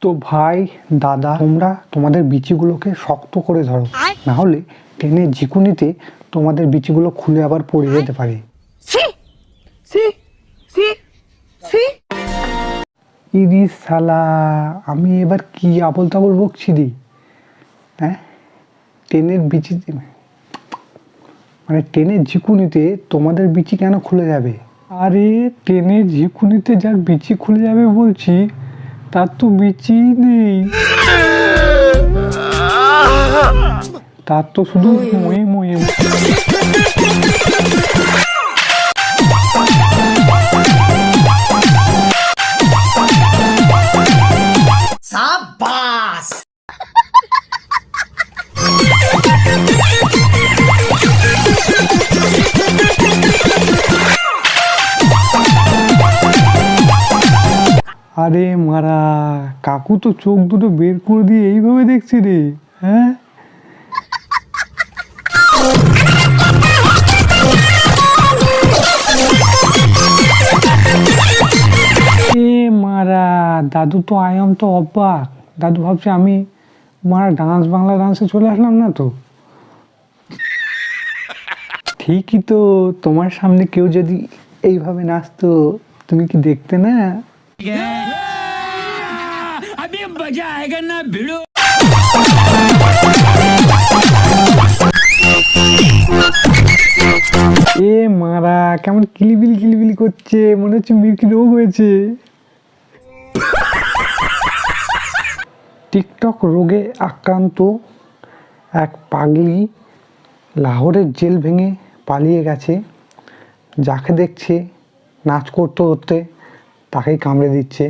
তো ভাই দাদা, তোমরা তোমাদের বিচিগুলোকে শক্ত করে ধরো, না হলে ট্রেনের ঝিকুনিতে তোমাদের বিচিগুলো খুলে আবার পড়ে যেতে পারে। ইরিস শালা, আমি এবার কি আবল তাবল বকছি রে? হ্যাঁ, ট্রেনের বিচি মানে ট্রেনের ঝিকুনিতে তোমাদের বিচি কেন খুলে যাবে? আরে ট্রেনের ঝিকুনিতে যার বিচি খুলে যাবে বলছি, তার তো বিচি নেই, তার তো শুধু ময়ে ময়ে। সাবাস। আরে মারা, কাকু তো চোখ দুটো বের করে দিয়ে এইভাবে দেখছি রে। হ্যাঁ, এ মারা, দাদু তো আয়াম তো অবাক। দাদু ভাবছে আমি মারা বাংলা ডান্সে চলে আসলাম না তো। ঠিকই তো, তোমার সামনে কেউ যদি এইভাবে নাচতো তুমি কি দেখতে না? अभी मजा आएगा ना भिड़ो। এ মারা, কেমন কিলিবিলি করছে, মনে হচ্ছে মির্কি রোগ হয়েছে। টিকটক রোগে আক্রান্ত এক পাগলি লাহোরের জেল ভেঙে পালিয়ে গেছে। যাকে দেখছে নাচ করতে করতে তাকেই কামড়ে দিচ্ছে।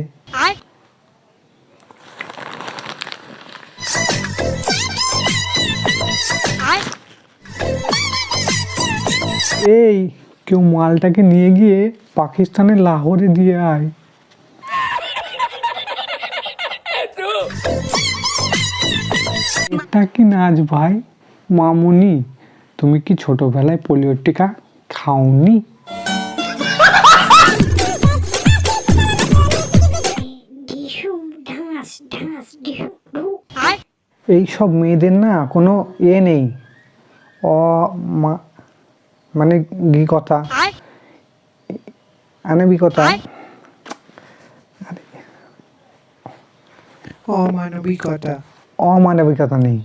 এই কেউ মালটাকে নিয়ে গিয়ে পাকিস্তানের লাহোরে দিয়ে আয়। এটা কি নাচ ভাই? মামুনি, তুমি কি ছোটবেলায় পোলিওর টিকা খাওনি? এইসব মেয়েদের না কোনো নেই, মানে গিকতা আনবিকতা, অমানবিকতা নেই।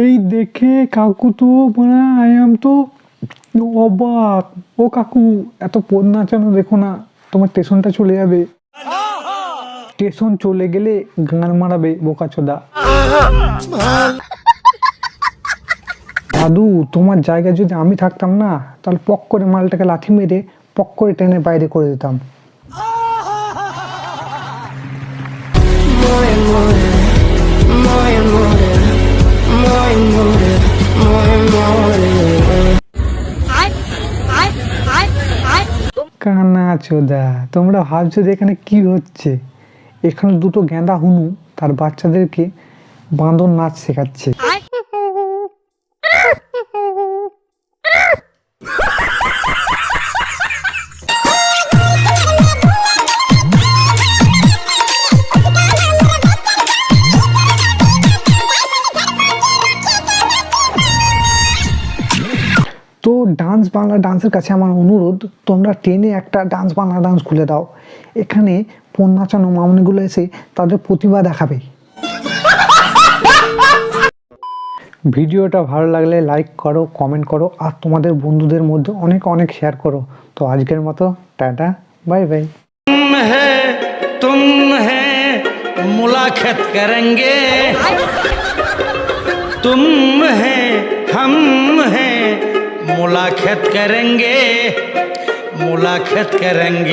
এই দেখে কাকু তো মানে আয়াম তো অবাক। ও কাকু, এত পদ নাচানো দেখো না, তোমার স্টেশনটা চলে যাবে। স্টেশন চলে গেলে গান মারাবে বোকাচোদা। দাদু, তোমার জায়গায় যদি আমি থাকতাম না, তাহলে পক করে মালটাকে লাথি মেরে পক করে ট্রেনের বাইরে করে দিতাম। কানা চোদা, তোমরা ভাবছো যে এখানে কি হচ্ছে? এখানে দুটো গেঁদা হুনু তার বাচ্চাদেরকে বাঁদর নাচ শেখাচ্ছে। তো বাংলা ডান্সের কাছে আমার অনুরোধ, তোমরা ট্রেনে একটা বাংলা ডান্স খুলে দাও। এখানে ফোন নাচানো মামনিগুলো এসে তাদের প্রতিভা দেখাবে। ভিডিওটা ভালো লাগলে লাইক করো, কমেন্ট করো, আর তোমাদের বন্ধুদের মধ্যে অনেক শেয়ার করো। তো আজকের মতো টাটা, বাই বাই। तुम है मुलाकात करेंगे, तुम है हम है मुलाकात करेंगे।